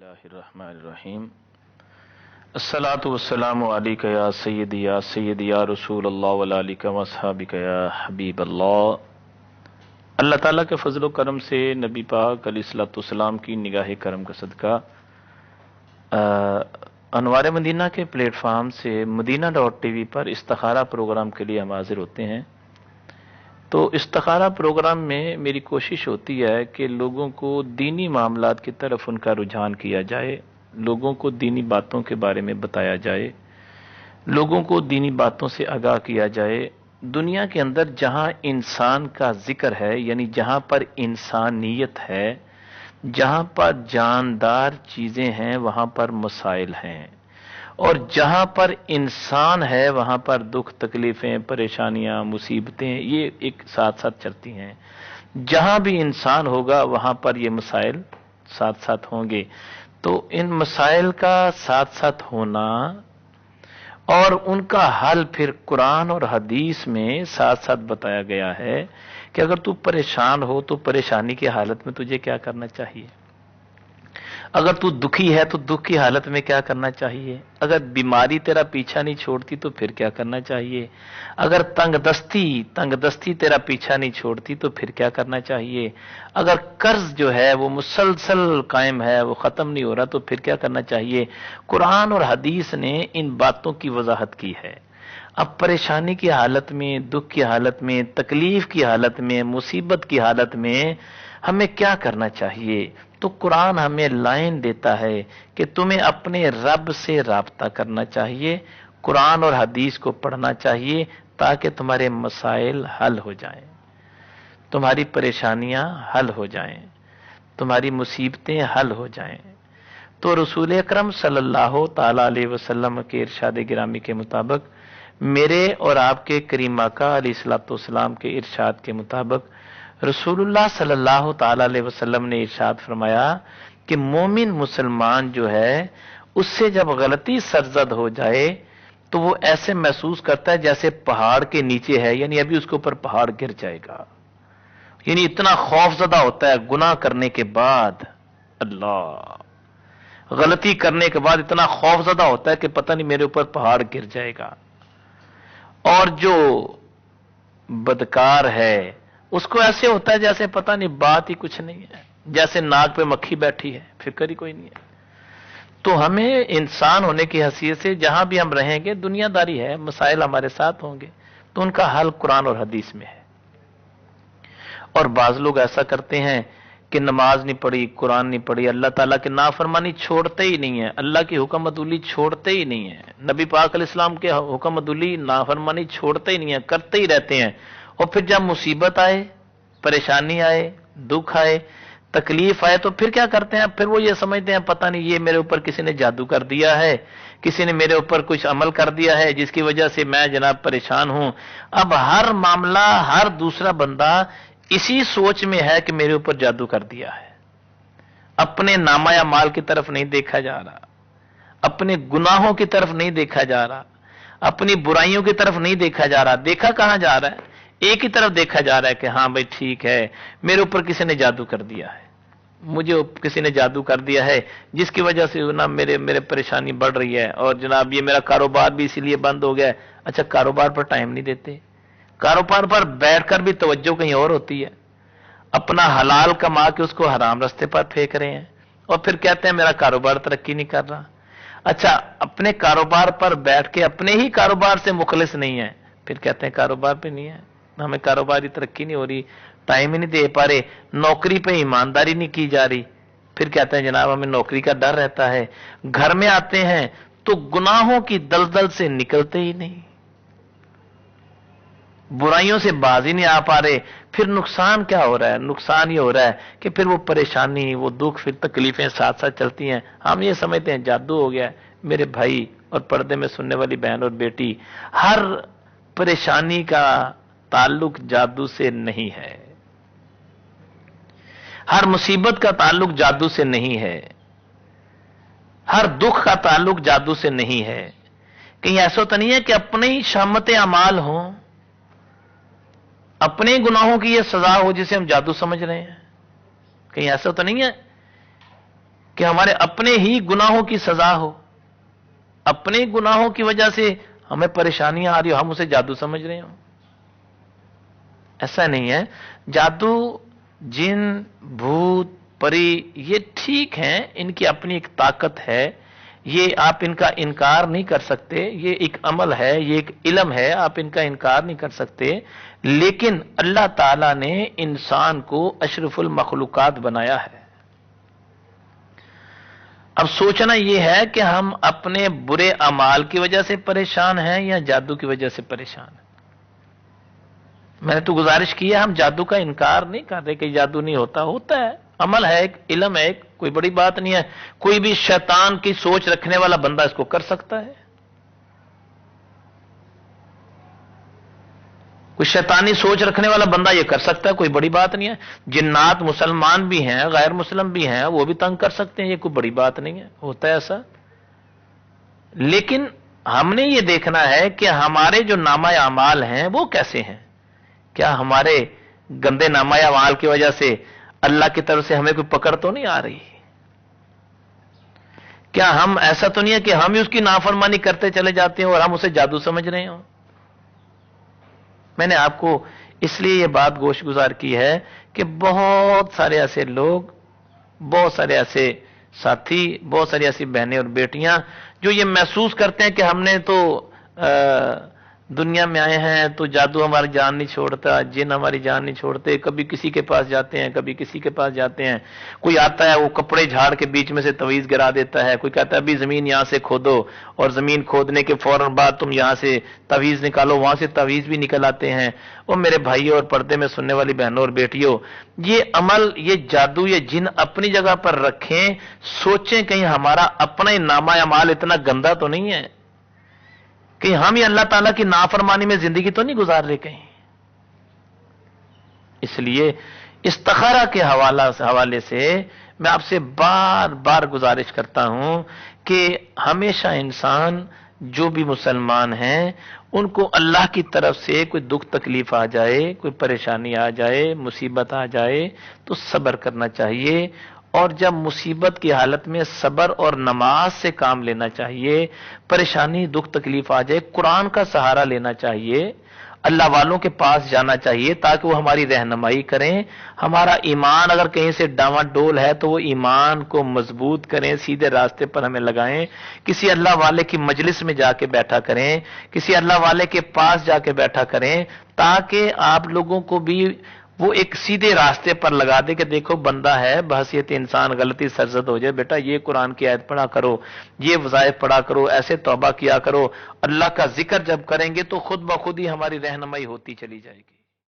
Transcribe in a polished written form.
बिस्मिल्लाहिर्रहमानिर्रहीम। अस्सलातु वस्सलामु अलैका या सय्यदी या रसूल अल्लाह व अला आलिका व अस्हाबिका या हबीब अल्लाह। अल्लाह ताला के फजल करम से नबी पाक अलैहिस्सलाम की निगाह करम का सदका अनवार मदीना के प्लेटफार्म से मदीना.tv पर इस्तिखारा प्रोग्राम के लिए हम हाजिर होते हैं। तो इस्तिखारा प्रोग्राम में मेरी कोशिश होती है कि लोगों को दीनी मामलात की तरफ उनका रुझान किया जाए, लोगों को दीनी बातों के बारे में बताया जाए, लोगों को दीनी बातों से आगाह किया जाए। दुनिया के अंदर जहां इंसान का जिक्र है, यानी जहां पर इंसानियत है, जहां पर जानदार चीजें हैं, वहां पर मसाइल हैं, और जहां पर इंसान है वहां पर दुख तकलीफें परेशानियां मुसीबतें ये एक साथ साथ चलती हैं। जहां भी इंसान होगा वहां पर ये मसाइल साथ साथ होंगे। तो इन मसाइल का साथ साथ होना और उनका हल फिर कुरान और हदीस में साथ साथ बताया गया है कि अगर तू परेशान हो तो परेशानी की हालत में तुझे क्या करना चाहिए, अगर तू दुखी है तो दुख की हालत में क्या करना चाहिए, अगर बीमारी तेरा पीछा नहीं छोड़ती तो फिर क्या करना चाहिए, अगर तंगदस्ती तेरा पीछा नहीं छोड़ती तो फिर क्या करना चाहिए, अगर कर्ज जो है वो मुसलसल कायम है, वो खत्म नहीं हो रहा तो फिर क्या करना चाहिए। कुरान और हदीस ने इन बातों की वजाहत की है। अब परेशानी की हालत में, दुख की हालत में, तकलीफ की हालत में, मुसीबत की हालत में हमें क्या करना चाहिए, तो कुरान हमें लाइन देता है कि तुम्हें अपने रब से राब्ता करना चाहिए, कुरान और हदीस को पढ़ना चाहिए ताकि तुम्हारे मसाइल हल हो जाएं, तुम्हारी परेशानियां हल हो जाएं, तुम्हारी मुसीबतें हल हो जाएं। तो रसूल अकरम सल्लल्लाहु ताला अलैहि वसल्लम के इरशाद गिरामी के मुताबिक, मेरे और आपके करीम आका अलैहिस्सलाम के इरशाद के मुताबिक रसूलुल्लाह सल्लल्लाहु ताला अलैहि वसल्लम ने इरशाद फरमाया कि मोमिन मुसलमान जो है उससे जब गलती सरजद हो जाए तो वो ऐसे महसूस करता है जैसे पहाड़ के नीचे है, यानी अभी उसके ऊपर पहाड़ गिर जाएगा, यानी इतना खौफजदा होता है गुनाह करने के बाद, अल्लाह, गलती करने के बाद इतना खौफजदा होता है कि पता नहीं मेरे ऊपर पहाड़ गिर जाएगा। और जो बदकार है उसको ऐसे होता है जैसे पता नहीं बात ही कुछ नहीं है, जैसे नाक पे मक्खी बैठी है, फिक्र ही कोई नहीं है। तो हमें इंसान होने की हैसियत से जहां भी हम रहेंगे दुनियादारी है, मसाइल हमारे साथ होंगे, तो उनका हल कुरान और हदीस में है। और बाज लोग ऐसा करते हैं कि नमाज नहीं पढ़ी, कुरान नहीं पढ़ी, अल्लाह ताला की नाफरमानी छोड़ते ही नहीं है, अल्लाह की हुक्म अदुली छोड़ते ही नहीं है, नबी पाक अलैहिस्सलाम के हुक्म अदुली नाफरमानी छोड़ते ही नहीं है, करते ही रहते हैं। और फिर जब मुसीबत आए, परेशानी आए, दुख आए, तकलीफ आए तो फिर क्या करते हैं, फिर वो ये समझते हैं पता नहीं ये मेरे ऊपर किसी ने जादू कर दिया है, किसी ने मेरे ऊपर कुछ अमल कर दिया है जिसकी वजह से मैं जनाब परेशान हूं। अब हर मामला, हर दूसरा बंदा इसी सोच में है कि मेरे ऊपर जादू कर दिया है। अपने नामा या माल की तरफ नहीं देखा जा रहा, अपने गुनाहों की तरफ नहीं देखा जा रहा, अपनी बुराइयों की तरफ नहीं देखा जा रहा। देखा कहां जा रहा है, एक ही तरफ देखा जा रहा है कि हाँ भाई ठीक है, मेरे ऊपर किसी ने जादू कर दिया है, मुझे किसी ने जादू कर दिया है जिसकी वजह से ना मेरे परेशानी बढ़ रही है, और जनाब ये मेरा कारोबार भी इसीलिए बंद हो गया है। अच्छा, कारोबार पर टाइम नहीं देते, कारोबार पर बैठकर भी तवज्जो कहीं और होती है, अपना हलाल कमा के उसको हराम रास्ते पर फेंक रहे हैं, और फिर कहते हैं मेरा कारोबार तरक्की नहीं कर रहा। अच्छा, अपने कारोबार पर बैठ के अपने ही कारोबार से मुखलिस नहीं है, फिर कहते हैं कारोबार पे नहीं है, हमें कारोबारी तरक्की नहीं हो रही, टाइम ही नहीं दे पा रहे, नौकरी पे ईमानदारी नहीं की जा रही, फिर कहते हैं जनाब हमें नौकरी का डर रहता है। घर में आते हैं तो गुनाहों की दलदल से निकलते ही नहीं, बुराइयों से बाज ही नहीं आ पा रहे। फिर नुकसान क्या हो रहा है, नुकसान ये हो रहा है कि फिर वो परेशानी, वो दुख, फिर तकलीफें साथ साथ चलती हैं। हम ये समझते हैं जादू हो गया है। मेरे भाई और पर्दे में सुनने वाली बहन और बेटी, हर परेशानी का ताल्लुक जादू से नहीं है, हर मुसीबत का ताल्लुक जादू से नहीं है, हर दुख का ताल्लुक जादू से नहीं है। कहीं ऐसा तो नहीं है कि अपने ही शामत अमाल हो, अपने गुनाहों की यह सजा हो जिसे हम जादू समझ रहे हैं, कहीं ऐसा तो नहीं है। کہ ہمارے اپنے ہی گناہوں کی سزا ہو، اپنے گناہوں کی وجہ سے ہمیں پریشانیاں آ رہی ہو، ہم اسے جادو سمجھ رہے ہوں؟ ایسا نہیں ہے۔ جادو، جن، بھوت، پری یہ ٹھیک ہیں، ان کی اپنی ایک طاقت ہے، یہ آپ ان کا انکار نہیں کر سکتے، یہ ایک عمل ہے، یہ ایک علم ہے، آپ ان کا انکار نہیں کر سکتے، لیکن اللہ تعالی نے انسان کو اشرف المخلوقات بنایا ہے۔ اب سوچنا یہ ہے کہ ہم اپنے برے اعمال کی وجہ سے پریشان ہیں یا جادو کی وجہ سے پریشان ہیں۔ میں نے تو گزارش کی ہے، ہم جادو کا انکار نہیں کر رہے کہ جادو نہیں ہوتا، ہوتا ہے، عمل ہے، ایک علم ہے، ایک کوئی بڑی بات نہیں ہے، کوئی بھی شیطان کی سوچ رکھنے والا بندہ اس کو کر سکتا ہے، کوئی شیطانی سوچ رکھنے والا بندہ یہ کر سکتا ہے، کوئی بڑی بات نہیں ہے۔ جنات مسلمان بھی ہیں، غیر مسلم بھی ہیں، وہ بھی تنگ کر سکتے ہیں، یہ کوئی بڑی بات نہیں ہے، ہوتا ہے ایسا۔ لیکن ہم نے یہ دیکھنا ہے کہ ہمارے جو نامہ اعمال ہیں وہ کیسے ہیں، کیا ہمارے گندے نامہ اعمال کی وجہ سے اللہ کی طرف سے ہمیں کوئی پکڑ تو نہیں آ رہی؟ کیا ہم ایسا تو نہیں ہے کہ ہم ہی اس کی نافرمانی کرتے چلے جاتے ہیں اور ہم اسے جادو سمجھ رہے ہوں؟ میں نے آپ کو اس لیے یہ بات گوش گزار کی ہے کہ بہت سارے ایسے لوگ، بہت سارے ایسے ساتھی، بہت ساری ایسی بہنیں اور بیٹیاں جو یہ محسوس کرتے ہیں کہ ہم نے تو دنیا میں آئے ہیں تو جادو ہماری جان نہیں چھوڑتا، جن ہماری جان نہیں چھوڑتے، کبھی کسی کے پاس جاتے ہیں، کبھی کسی کے پاس جاتے ہیں، کوئی آتا ہے وہ کپڑے جھاڑ کے بیچ میں سے تعویذ گرا دیتا ہے، کوئی کہتا ہے ابھی زمین یہاں سے کھودو، اور زمین کھودنے کے فوراً بعد تم یہاں سے تعویذ نکالو، وہاں سے تعویذ بھی نکل آتے ہیں۔ وہ میرے بھائیوں اور پردے میں سننے والی بہنوں اور بیٹیوں، یہ عمل، یہ جادو، یہ جن اپنی جگہ پر رکھیں، سوچیں کہیں ہمارا اپنا ہی نامہ اعمال اتنا گندا تو نہیں ہے کہ ہم یہ اللہ تعالیٰ کی نافرمانی میں زندگی تو نہیں گزار رہے کہیں۔ اس لیے استخارہ کے حوالے سے میں آپ سے بار بار گزارش کرتا ہوں کہ ہمیشہ انسان جو بھی مسلمان ہیں ان کو اللہ کی طرف سے کوئی دکھ تکلیف آ جائے، کوئی پریشانی آ جائے، مصیبت آ جائے تو صبر کرنا چاہیے، اور جب مصیبت کی حالت میں صبر اور نماز سے کام لینا چاہیے، پریشانی دکھ تکلیف آ جائے قرآن کا سہارا لینا چاہیے، اللہ والوں کے پاس جانا چاہیے تاکہ وہ ہماری رہنمائی کریں، ہمارا ایمان اگر کہیں سے ڈاواں ڈول ہے تو وہ ایمان کو مضبوط کریں، سیدھے راستے پر ہمیں لگائیں، کسی اللہ والے کی مجلس میں جا کے بیٹھا کریں، کسی اللہ والے کے پاس جا کے بیٹھا کریں، تاکہ آپ لوگوں کو بھی وہ ایک سیدھے راستے پر لگا دے کہ دیکھو بندہ ہے، بحیثیت انسان غلطی سرزد ہو جائے، بیٹا یہ قرآن کی آیت پڑھا کرو، یہ وظائف پڑھا کرو، ایسے توبہ کیا کرو، اللہ کا ذکر جب کریں گے تو خود بخود ہی ہماری رہنمائی ہوتی چلی جائے گی۔